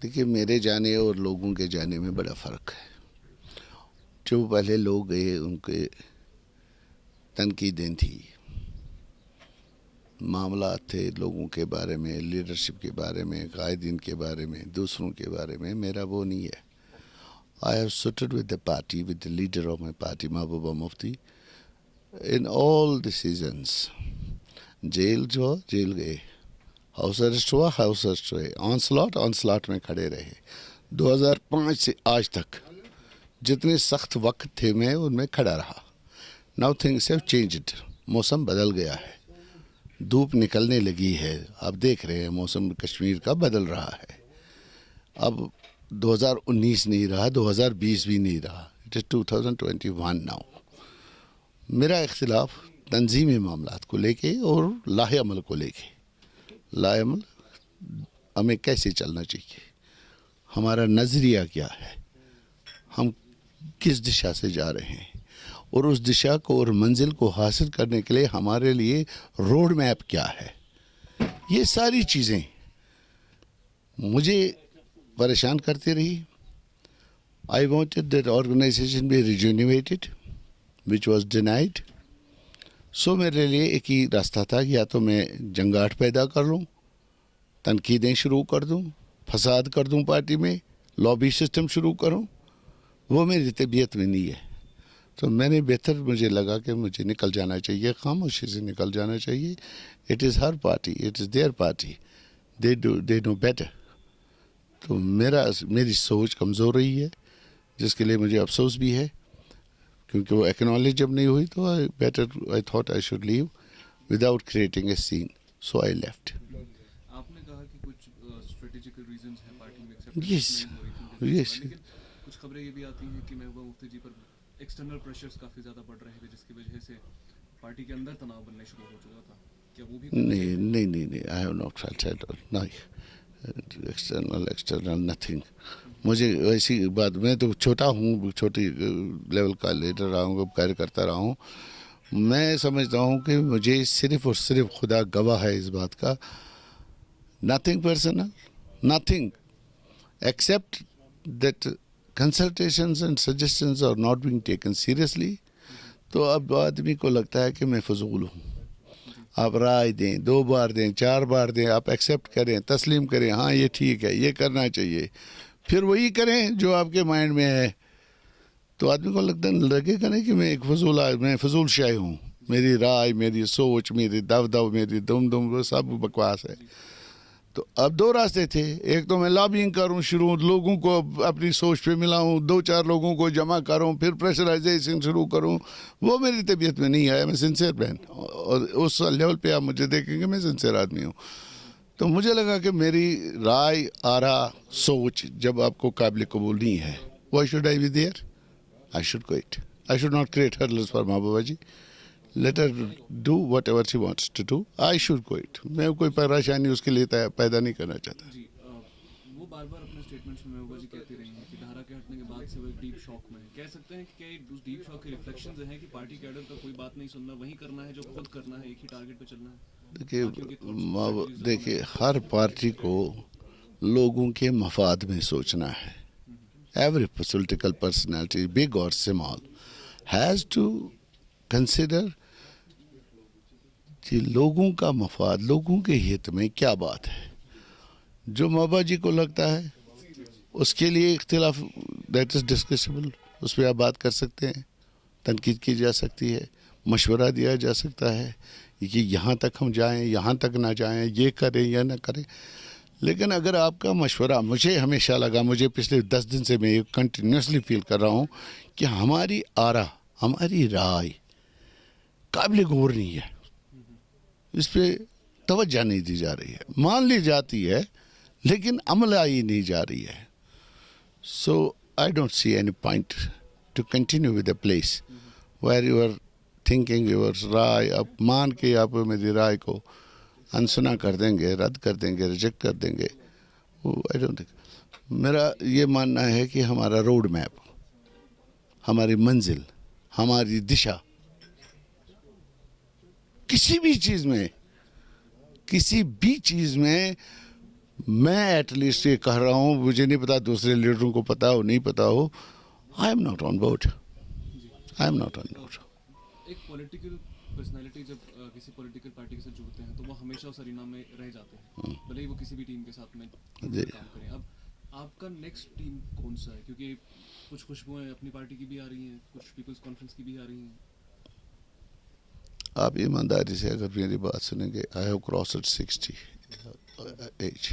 देखिए मेरे जाने और लोगों के जाने में बड़ा फ़र्क है. जो पहले लोग गए उनके तनकीदें थी, मामला थे लोगों के बारे में, लीडरशिप के बारे में, कायदीन के बारे में, दूसरों के बारे में. मेरा वो नहीं है. I have sided with the party, with the leader of my party Mehbooba Mufti, in all decisions. Jail जो जेल गए, हाउस अरेस्ट हुआ, हाउस अरेस्ट हुए, ऑन स्लॉट में खड़े रहे. 2005 से आज तक जितने सख्त वक्त थे मैं उनमें खड़ा रहा. Now things have changed. मौसम बदल गया है, धूप निकलने लगी है. आप देख रहे हैं मौसम कश्मीर का बदल रहा है. अब 2019 नहीं रहा, 2020 भी नहीं रहा. It is 2021 now. मेरा इख्तिलाफ तंजीमी मामलात को लेके और लाहे अमल को लेके. लाहे अमल हमें कैसे चलना चाहिए, हमारा नज़रिया क्या है, हम किस दिशा से जा रहे हैं, और उस दिशा को और मंजिल को हासिल करने के लिए हमारे लिए रोड मैप क्या है. ये सारी चीज़ें मुझे परेशान करती रही. I wanted that organisation be rejuvenated which was denied. So मेरे लिए एक ही रास्ता था, या तो मैं जंगाट पैदा कर लूँ, तनकीदें शुरू कर दूँ, फसाद कर दूँ पार्टी में, लॉबी सिस्टम शुरू करूँ. वो मेरी तबीयत में नहीं है. तो मुझे लगा कि मुझे निकल जाना चाहिए, खामोशी से निकल जाना चाहिए. It is her party, it is there party, they know better. तो मेरी सोच कमज़ोर रही है, जिसके लिए मुझे अफसोस भी है, क्योंकि वो एक्नॉलेज जब नहीं हुई तो I thought I should leave without creating a scene. So I left. आपने कहा कि कुछ स्ट्रेटेजिकल रीजंस हैं पार्टी में एक्सेप्टेंस Yes, नहीं हो रही थी, yes. लेकिन कुछ खबरें ये भी आती हैं कि महबूबा मुफ्ती जी पर एक्सटर्नल प्रेशर्स काफ़ी ज़्यादा बढ़ रहे थे, जिसकी वजह से पार्टी के अंदर तनाव बनने शुरू हो चुका था. क्या वो भी नहीं, I have not felt it. नहीं, एक्सटर्नल नथिंग. मुझे ऐसी बात, मैं तो छोटा हूँ, छोटी लेवल का लीडर रहा हूँ, कार्य करता रहा हूँ. मैं समझता हूँ कि मुझे सिर्फ और सिर्फ खुदा गवाह है इस बात का. Nothing personal, nothing, except that consultations and suggestions are not being taken seriously. तो अब आदमी को लगता है कि मैं फजूल हूँ. आप राय दें, 2 बार दें, 4 बार दें, आप एक्सेप्ट करें, तस्लीम करें, हाँ ये ठीक है, ये करना चाहिए, फिर वही करें जो आपके माइंड में है. तो आदमी को लगेगा नहीं कि मैं फजूल शाही हूँ. मेरी राय, मेरी सोच, मेरी दव, मेरी दुम वो सब बकवास है. तो अब 2 रास्ते थे. एक तो मैं लॉबिंग करूं, शुरू लोगों को अपनी सोच पे मिलाऊं, 2-4 लोगों को जमा करूं, फिर प्रेशराइजेशन शुरू करूं. वो मेरी तबीयत में नहीं आया. मैं सिंसियर बहन, और उस लेवल पे आप मुझे देखेंगे मैं सिंसियर आदमी हूं. तो मुझे लगा कि मेरी राय, आरा, सोच जब आपको काबिल कबूल नहीं है, why should I be there. I should quit. I should not create hurdles for Mehbooba ji. Let her do whatever she wants to do. I should quit. मैं कोई परेशानी उसके लिए पैदा नहीं करना चाहता. जी. वो बार बार अपने स्टेटमेंट्स में महबूबा जी कहती रही हैं कि धारा के हटने के बाद से वो एक डीप शॉक में है. कह सकते हैं कि क्या उस डीप शॉक के रिफ्लेक्शंस हैं कि पार्टी कैडर का कोई बात नहीं सुनना, वही करना है जो खुद करना है, एक ही टारगेट पे चलना है. देखिए हर पार्टी को लोगों के मफाद में सोचना है. Every political personality, big or small, has to consider कि लोगों का मफाद, लोगों के हित में क्या बात है. जो महबूबा जी को लगता है उसके लिए इख्तिलाफ, दैट इज़ डिस्कसेबल. उस पर आप बात कर सकते हैं, तनकीद की जा सकती है, मशवरा दिया जा सकता है कि यहाँ तक हम जाएं, यहाँ तक ना जाएं, ये करें या ना करें. लेकिन अगर आपका मशवरा, मुझे हमेशा लगा, मुझे पिछले 10 दिन से मैं ये कंटिन्यूसली फील कर रहा हूँ कि हमारी आरा, हमारी राय काबिल गौर नहीं है. इस पे तवज्जो नहीं दी जा रही है. मान ली जाती है लेकिन अमल आई नहीं जा रही है. So I don't see any point to continue with the place where you are thinking your राय. आप मान के आप मेरी राय को अनसुना कर देंगे, रद्द कर देंगे, रिजेक्ट कर देंगे. I don't think. मेरा ये मानना है कि हमारा रोड मैप, हमारी मंजिल, हमारी दिशा, किसी भी चीज़ में میں ایٹ لیسٹ یہ کہہ رہا ہوں, مجھے نہیں پتا دوسرے لیڈروں کو پتا ہو نہیں پتا ہو, I'm not on board, I'm not on board. ایک پولیٹیکل پرسنالٹی جب کسی پولیٹیکل پارٹی کے ساتھ جڑتے ہیں تو وہ ہمیشہ اس ارینا میں رہ جاتے ہیں, بھلے ہی وہ کسی بھی ٹیم کے ساتھ میں کام کریں. اب آپ کا نیکسٹ ٹیم کون سا ہے, کیونکہ کچھ خوشبوئیں اپنی پارٹی کی بھی آ رہی ہیں, کچھ پیپلز کانفرنس کی بھی آ رہی ہیں. آپ ایمانداری سے اگر میری بات سنیں گے, آئی ہیو کراسڈ 60 ایج,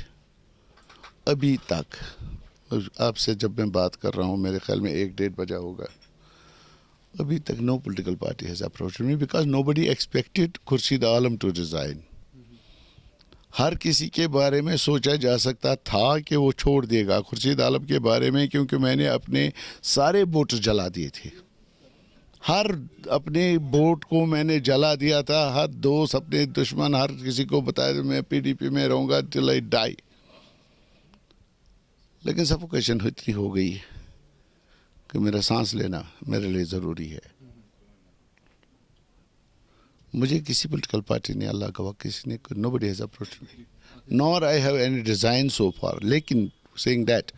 ابھی تک آپ سے جب میں بات کر رہا ہوں میرے خیال میں 1-1.5 بجا ہوگا, ابھی تک no political party has approached me because nobody expected Khurshid Alam to resign. ہر کسی کے بارے میں سوچا جا سکتا تھا کہ وہ چھوڑ دے گا خورشید عالم کے بارے میں, کیونکہ میں نے اپنے سارے ووٹ جلا دیے تھے, ہر اپنے ووٹ کو میں نے جلا دیا تھا, ہر دوست اپنے دشمن ہر کسی کو بتایا میں PDP میں رہوں گا till I die. لیکن سفوکیشن اتنی ہو گئی کہ میرا سانس لینا میرے لیے ضروری ہے. مجھے کسی پولیٹیکل پارٹی نے اللہ کا وقت کسی نے nobody has approached me nor I have any design so far. لیکن saying that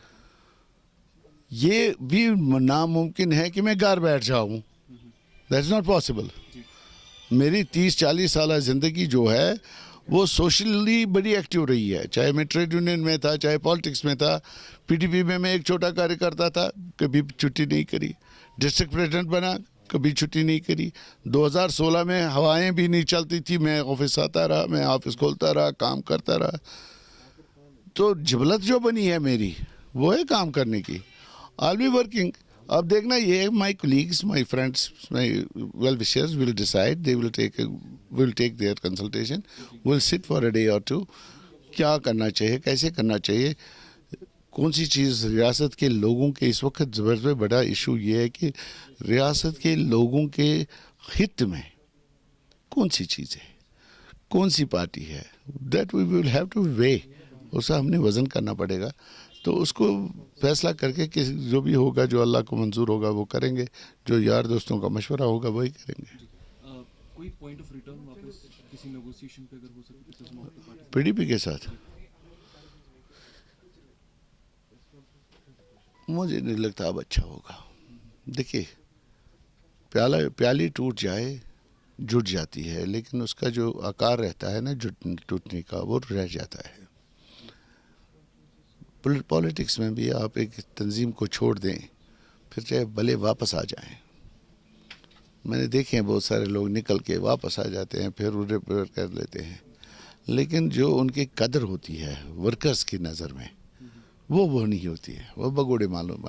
یہ بھی ناممکن ہے کہ میں گھر بیٹھ جاؤں, that's not possible. میری 30-40 سالہ زندگی جو ہے وہ سوشلی بڑی ایکٹیو رہی ہے, چاہے میں ٹریڈ یونین میں تھا, چاہے پالیٹکس میں تھا, PDP میں ایک چھوٹا کاریہ کرتا تھا, کبھی چھٹی نہیں کری, ڈسٹرکٹ پریزیڈنٹ بنا, کبھی چھٹی نہیں کری. 2016 میں ہوائیں بھی نہیں چلتی تھی, میں آفس آتا رہا, میں آفس کھولتا رہا, کام کرتا رہا. تو جبلت جو بنی ہے میری وہ ہے کام کرنے کی. I'll be working. اب دیکھنا یہ my colleagues, my friends, my well-wishers will decide. They will take their consultation. We'll sit for a day or two. کیا کرنا چاہیے, کیسے کرنا چاہیے, کون سی چیز ریاست کے لوگوں کے اس وقت زبردست بڑا ایشو یہ ہے کہ ریاست کے لوگوں کے ہت میں کون سی چیز ہے, کون سی پارٹی ہے, that we will have to weigh. اسے ہم نے وزن کرنا پڑے گا. تو اس کو فیصلہ کر کے کہ جو بھی ہوگا, جو اللہ کو منظور ہوگا وہ کریں گے, جو یار دوستوں کا مشورہ ہوگا وہی کریں گے. کوئی پوائنٹ آف ریٹرن واپس کسی نیگوسیشن پہ اگر ہو سکے PDP کے ساتھ مجھے نہیں لگتا اب اچھا ہوگا. دیکھیے پیالی ٹوٹ جائے جٹ جاتی ہے, لیکن اس کا جو آکار رہتا ہے نا ٹوٹنے کا وہ رہ جاتا ہے. پولیٹکس میں بھی آپ ایک تنظیم کو چھوڑ دیں پھر چاہے بھلے واپس آ جائیں, میں نے دیکھے ہیں بہت سارے لوگ نکل کے واپس آ جاتے ہیں پھر ریپیئر کر لیتے ہیں, لیکن جو ان کی قدر ہوتی ہے ورکرز کی نظر میں وہ نہیں ہوتی ہے, وہ بگوڑے معلوم.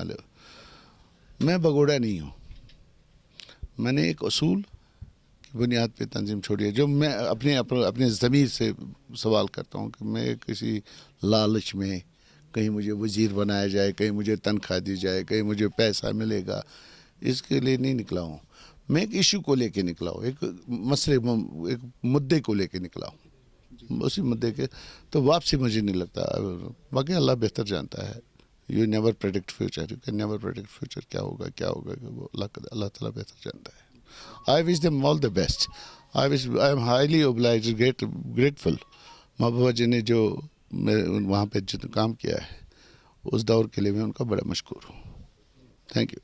میں بگوڑا نہیں ہوں, میں نے ایک اصول کی بنیاد پہ تنظیم چھوڑی ہے, جو میں اپنے ضمیر سے سوال کرتا ہوں کہ میں کسی لالچ میں کہیں مجھے وزیر بنایا جائے, کہیں مجھے تنخواہ دی جائے, کہیں مجھے پیسہ ملے گا, اس کے لیے نہیں نکلا ہوں. میں ایک ایشو کو لے کے نکلا ہوں, ایک مسئلے ایک مدعے کو لے کے نکلا ہوں, اسی مدعے کے. تو واپسی مجھے نہیں لگتا, باقی اللہ بہتر جانتا ہے. You never predict future, you can never predict future, کیا ہوگا وہ اللہ تعالیٰ بہتر جانتا ہے. I wish them all the best. I'm highly obliged, grateful. Mehbooba ji نے جو وہاں پہ کام کیا ہے اس دور کے لیے میں ان کا بڑا مشکور ہوں. Thank you.